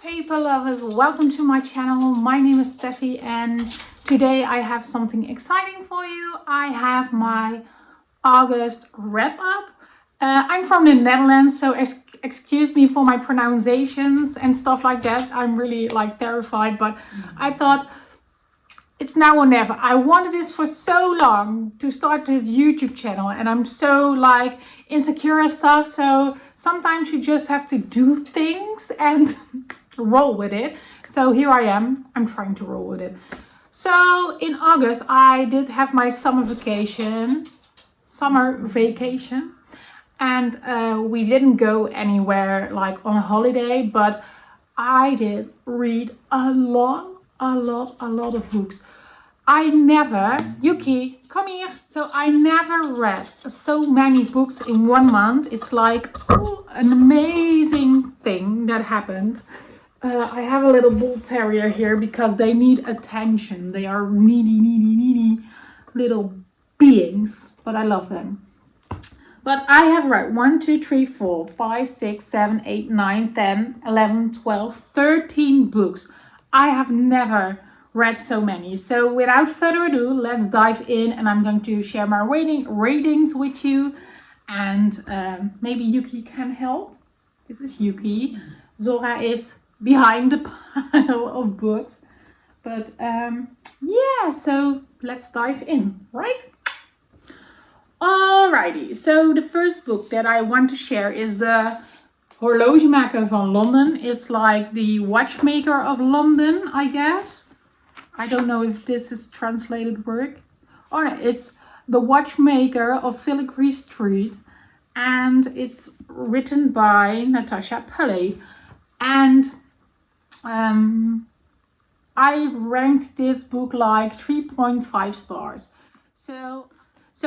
paper lovers, welcome to my channel. My name is Steffi and today I have something exciting for you. I have my August wrap up. I'm from the Netherlands, so excuse me for my pronunciations and stuff like that. I'm really terrified, but I thought it's now or never. I wanted this for so long to start this YouTube channel and I'm so insecure and stuff. So sometimes you just have to do things and roll with it. So here I am. I'm trying to roll with it. So in August, I did have my summer vacation. And we didn't go anywhere on a holiday, but I did read a lot of books. Yuki, come here. So I never read so many books in 1 month. It's an amazing thing that happened. I have a little bull terrier here because they need attention. They are needy little beings, but I love them. But I have read 1, 2, 3, 4, 5, 6, 7, 8, 9, 10, 11, 12, 13 books. I have never read so many. So without further ado, let's dive in and I'm going to share my ratings with you. And maybe Yuki can help. This is Yuki. Zora is behind the pile of books. But yeah, so let's dive in, right? Alrighty, so the first book that I want to share is the Horlogemaker van Londen. It's like the watchmaker of London, I guess. I don't know if this is translated word. Oh no, it's the watchmaker of Filigree Street. And it's written by Natasha Pulley. And I ranked this book 3.5 stars. So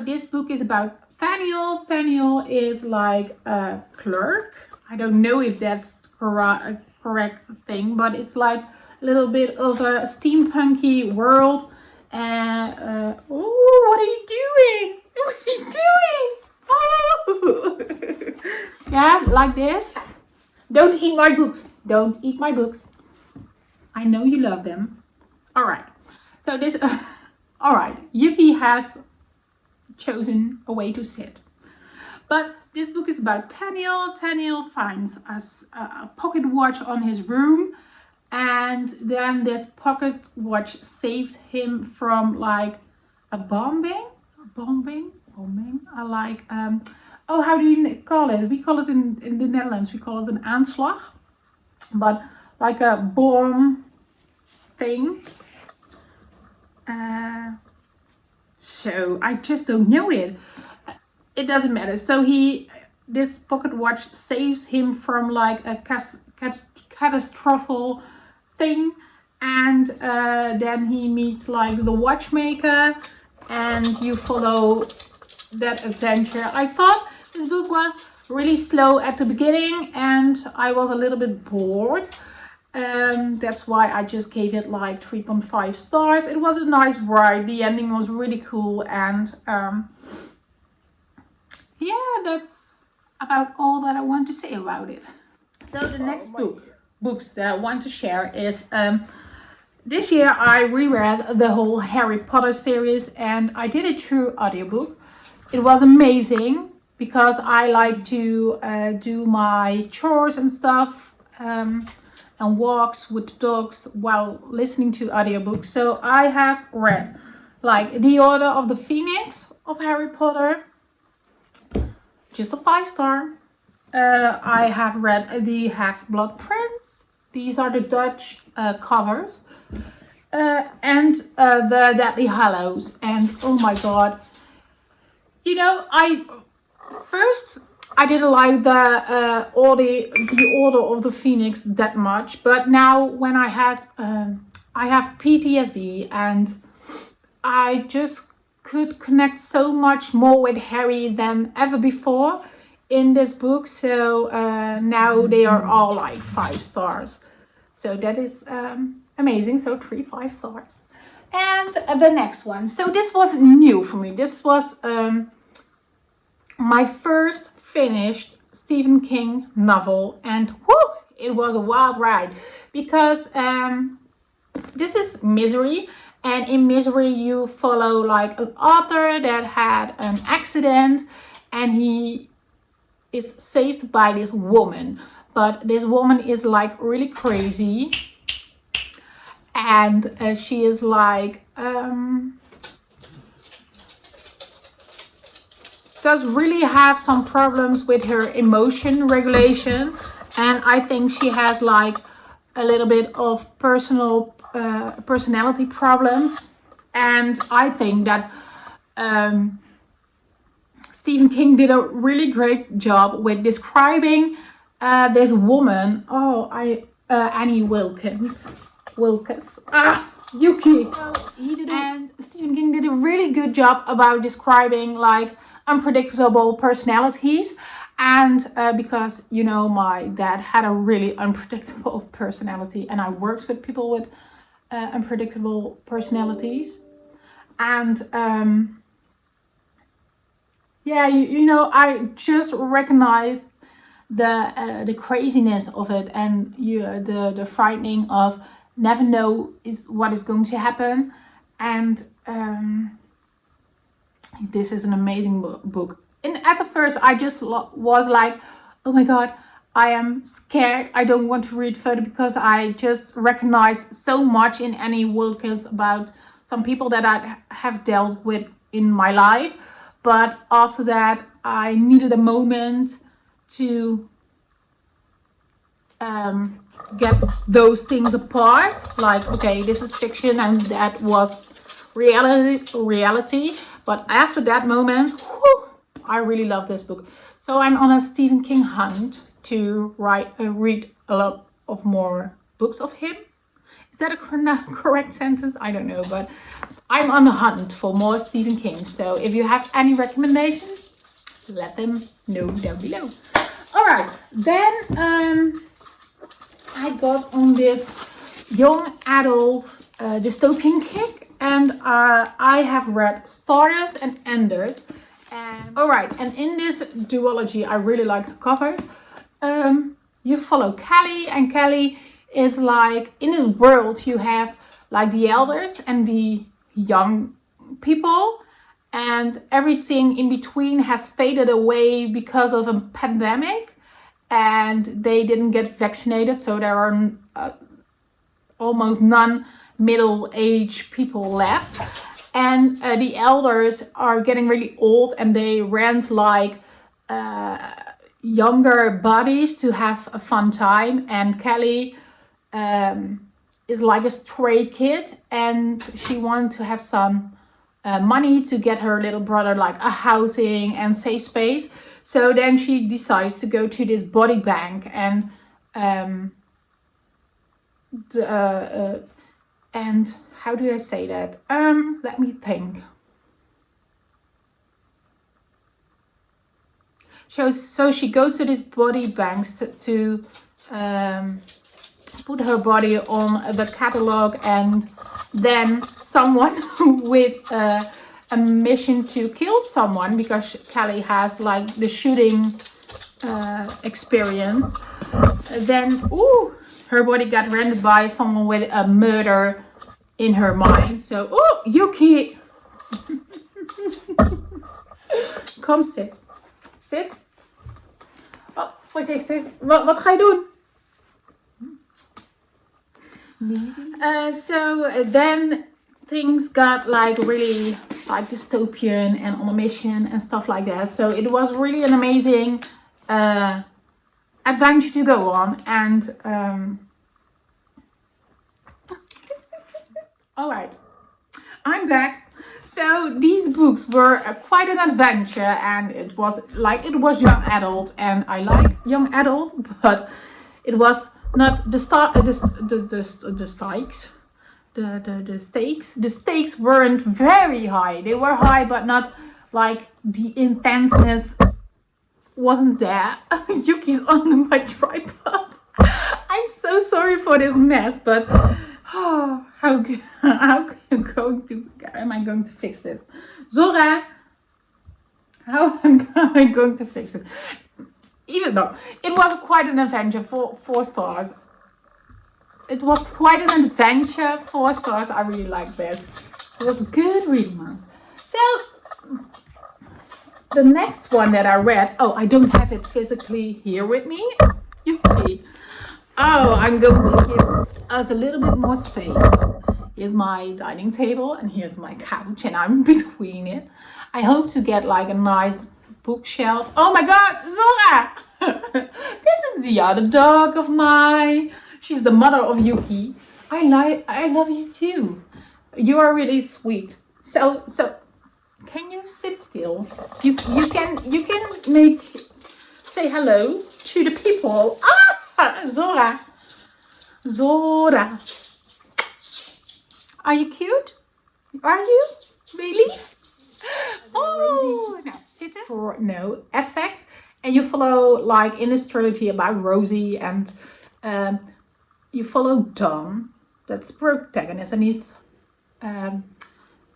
this book is about Thaniel. Thaniel is a clerk. I don't know if that's a correct thing, but it's a little bit of a steampunky world. Oh, what are you doing? What are you doing? Oh, yeah, like this. Don't eat my books. Don't eat my books. I know you love them. All right. So this. All right. Yuki has chosen a way to sit. But this book is about Thaniel. Thaniel finds a pocket watch on his room, and then this pocket watch saved him from a bombing. How do you call it? We call it in the Netherlands, we call it an aanslag, but a bomb thing. So I just don't know it. It doesn't matter. So this pocket watch saves him from a catastrophic thing, and then he meets the watchmaker, and you follow that adventure. I thought this book was really slow at the beginning, and I was a little bit bored. That's why I just gave it 3.5 stars. It was a nice ride. The ending was really cool, and yeah, that's about all that I want to say about it. So the next books that I want to share is this year I reread the whole Harry Potter series, and I did it through audiobook. It was amazing because I like to do my chores and stuff. And walks with the dogs while listening to audiobooks. So I have read The Order of the Phoenix of Harry Potter, just a 5-star. I have read The Half-Blood Prince. These are the Dutch covers. And The Deathly Hallows. And oh my god, you know, I didn't like the Order of the Phoenix that much, but now when I have PTSD and I just could connect so much more with Harry than ever before in this book. So now they are all 5 stars. So that is amazing. So 3 5 stars. And the next one. So this was new for me. This was my first finished Stephen King novel, and whoo, it was a wild ride because this is Misery, and in Misery you follow like an author that had an accident and he is saved by this woman, but this woman is like really crazy, and she is like does really have some problems with her emotion regulation, and I think she has like a little bit of personality problems. And I think that Stephen King did a really great job with describing this woman. Annie Wilkes. Yuki. And Stephen King did a really good job about describing like unpredictable personalities. And because, you know, my dad had a really unpredictable personality, and I worked with people with unpredictable personalities. And yeah, you know, I just recognized the craziness of it, and the frightening of never know is what is going to happen. And this is an amazing book. And at the first I just was like, oh my god, I am scared, I don't want to read further, because I just recognized so much in Annie Wilkes about some people that I have dealt with in my life. But after that I needed a moment to get those things apart, like, okay, this is fiction and that was reality. But after that moment, whew, I really love this book. So I'm on a Stephen King hunt to read a lot of more books of him. Is that a correct sentence? I don't know, but I'm on the hunt for more Stephen King. So if you have any recommendations, let them know down below. All right, then I got on this young adult dystopian kick, and I have read Stardust and Enders. And alright, and in this duology I really like the covers. You follow Kelly, and Kelly is like, in this world you have like the elders and the young people, and everything in between has faded away because of a pandemic, and they didn't get vaccinated, so there are almost none middle-aged people left. And the elders are getting really old, and they rent like younger bodies to have a fun time. And Kelly is like a stray kid, and she wants to have some money to get her little brother like a housing and safe space. So then she decides to go to this body bank, and how do I say that? Let me think. So she goes to this body bank to put her body on the catalog, and then someone with a mission to kill someone, because Kelly has like the shooting experience. Then, her body got rendered by someone with a murder in her mind. So, Yuki! Kom, sit. Sit. Oh, voorzichtig. Wat ga je doen? So then things got like really like dystopian and on a mission and stuff like that. So it was really an amazing adventure to go on. And all right, I'm back. So these books were quite an adventure, and it was young adult, and I like young adult, but it was not the stakes. The stakes weren't very high. They were high, but not like the intenseness wasn't there. Yuki's on my tripod. I'm so sorry for this mess, but how am I going to fix this? Zora, how am I going to fix it? even though it was quite an adventure, 4 stars. It was quite an adventure, 4 stars. I really like this. It was a good reading month. So the next one that I read, oh, I don't have it physically here with me. Yuppie. Oh, I'm going to give us a little bit more space. Here's my dining table and here's my couch and I'm between it. I hope to get like a nice bookshelf. Oh my God, Zora! This is the other dog of mine. She's the mother of Yuki. I love you too. You are really sweet. So can you sit still? You can say hello to the people. Ah, Zora. Zora. Are you cute? Are you? Really? Oh, no. Sit for no effect. And you follow like in this trilogy about Rosie and you follow Don. That's the protagonist and he's an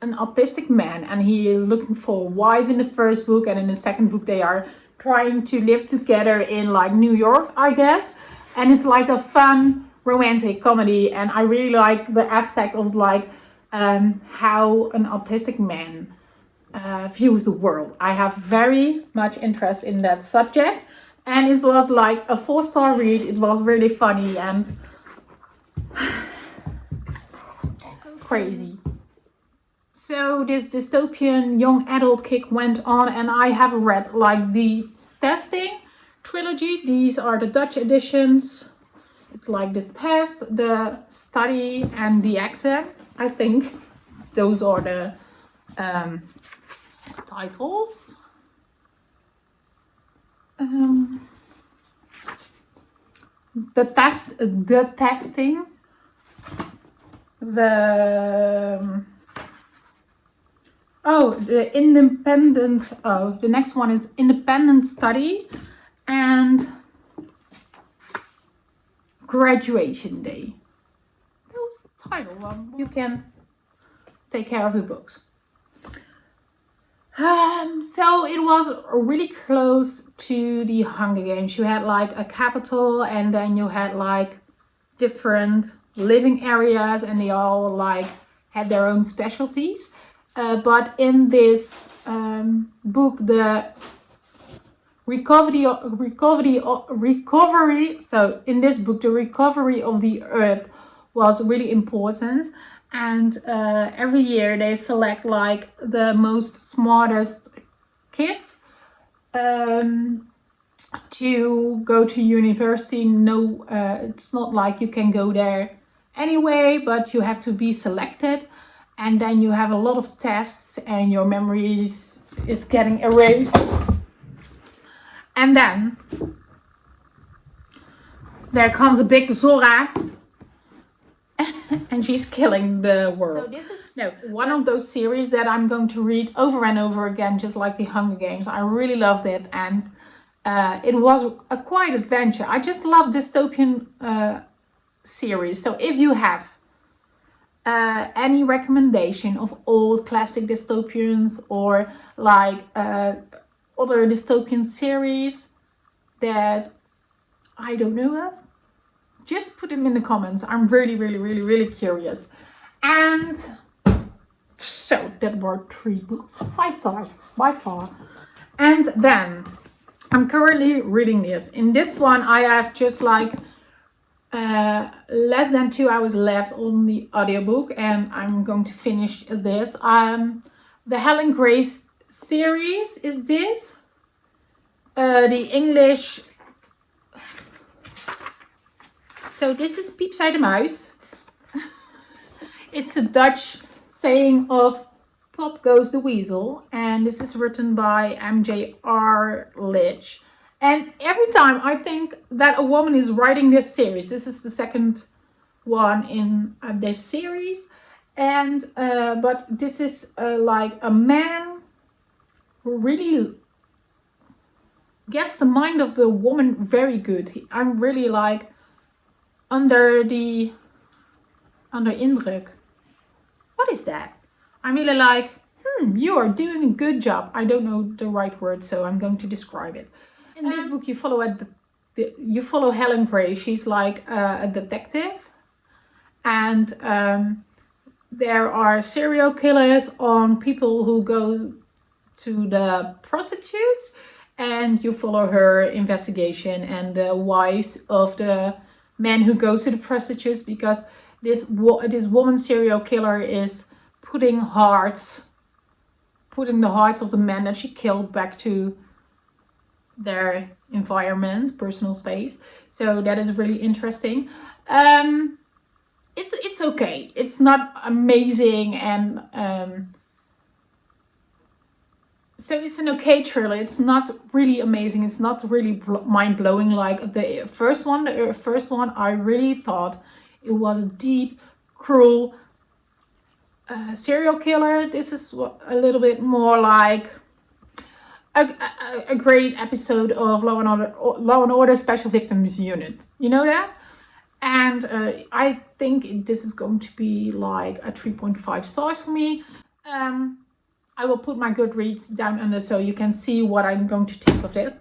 autistic man and he is looking for a wife in the first book, and in the second book they are trying to live together in like New York, I guess. And it's like a fun romantic comedy, and I really like the aspect of like how an autistic man views the world. I have very much interest in that subject, and it was like a 4-star read. It was really funny and crazy. So this dystopian young adult kick went on, and I have read like the Testing trilogy. These are the Dutch editions. It's like the test, the study, and the exam. I think those are the titles. The testing, the independent. Oh, the next one is independent study, and graduation day. Those titles, you can take care of the books. So it was really close to the Hunger Games. You had like a capital, and then you had like different living areas, and they all like had their own specialties. But in this book, the recovery. So in this book, the recovery of the earth was really important. And every year they select like the most smartest kids to go to university. No, it's not like you can go there anyway, but you have to be selected. And then you have a lot of tests and your memory is getting erased. And then there comes a big Zora and she's killing the world. So this is one of those series that I'm going to read over and over again, just like the Hunger Games. I really loved it, and it was a quite adventure. I just love dystopian series. So if you have any recommendation of old classic dystopians or like other dystopian series that I don't know of, just put them in the comments. I'm really curious. And so that were 3 books, 5 stars by far. And then I'm currently reading this. In this one I have just like less than 2 hours left on the audiobook, and I'm going to finish this. The Helen Grace series is this. The English. So this is Piepsij de Muis. It's a Dutch saying of Pop Goes the Weasel, and this is written by M.J.R. Litch. And every time I think that a woman is writing this series, this is the second one in this series, and but this is like a man who really gets the mind of the woman very good. I'm really like under indruk. What is that? I'm really like, you are doing a good job. I don't know the right word, so I'm going to describe it. In this book, you follow you follow Helen Gray. She's like a detective, and there are serial killers on people who go to the prostitutes, and you follow her investigation and the wives of the men who goes to the prostitutes, because this woman serial killer is putting the hearts of the men that she killed back to their environment, personal space. So that is really interesting. It's okay. It's not amazing, and so it's an okay thriller. It's not really amazing. It's not really mind-blowing like the first one. The first one, I really thought it was a deep, cruel serial killer. This is a little bit more like a great episode of Law and Order Special Victims Unit. You know that? And I think this is going to be like a 3.5 stars for me. I will put my Goodreads down under so you can see what I'm going to think of it.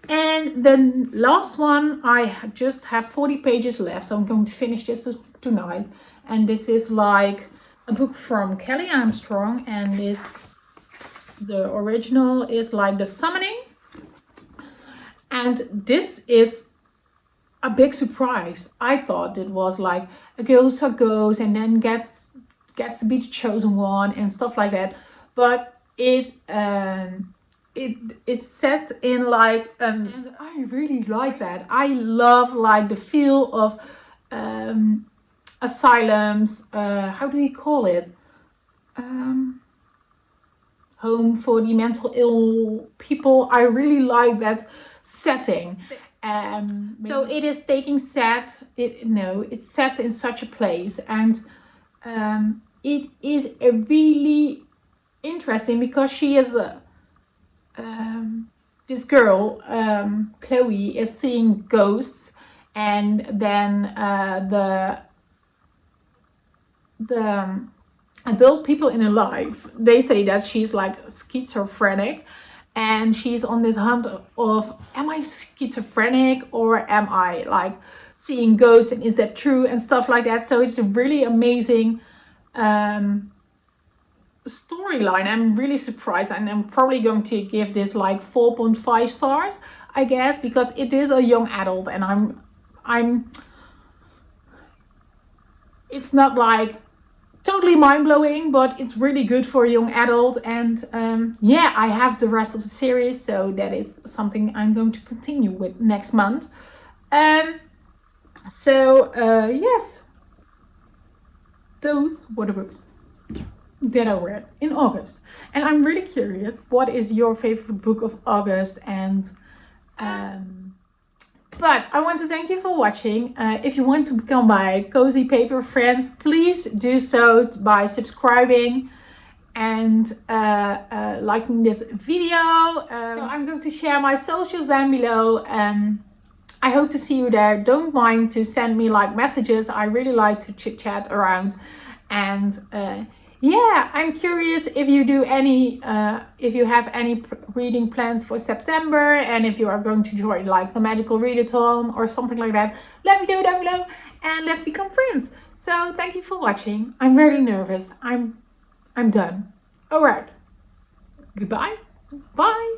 And the last one, I just have 40 pages left, so I'm going to finish this tonight. And this is like a book from Kelly Armstrong, and the original is like The Summoning. And this is a big surprise. I thought it was like a girl who goes and then gets to be the chosen one and stuff like that. But it's set in like and I really like that. I love like the feel of asylums. How do you call it? Home for the mental ill people. I really like that setting. So it is it's set in such a place, and it is a really interesting because she is this girl, Chloe, is seeing ghosts, and then the adult people in her life, they say that she's like schizophrenic, and she's on this hunt of, am I schizophrenic or am I like seeing ghosts, and is that true, and stuff like that. So it's a really amazing storyline. I'm really surprised, and I'm probably going to give this like 4.5 stars, I guess, because it is a young adult, and I'm it's not like totally mind-blowing, but it's really good for a young adult. And yeah, I have the rest of the series, so that is something I'm going to continue with next month. Yes, those were the books that I read in August, and I'm really curious, what is your favorite book of August? And but I want to thank you for watching. If you want to become my Cozy Paper friend, please do so by subscribing and liking this video. So I'm going to share my socials down below. I hope to see you there. Don't mind to send me like messages. I really like to chit chat around. And yeah, I'm curious if you do any, if you have any reading plans for September, and if you are going to join like the Magical Readathon or something like that. Let me know down below, and let's become friends. So thank you for watching. I'm very nervous. I'm done. All right. Goodbye. Bye.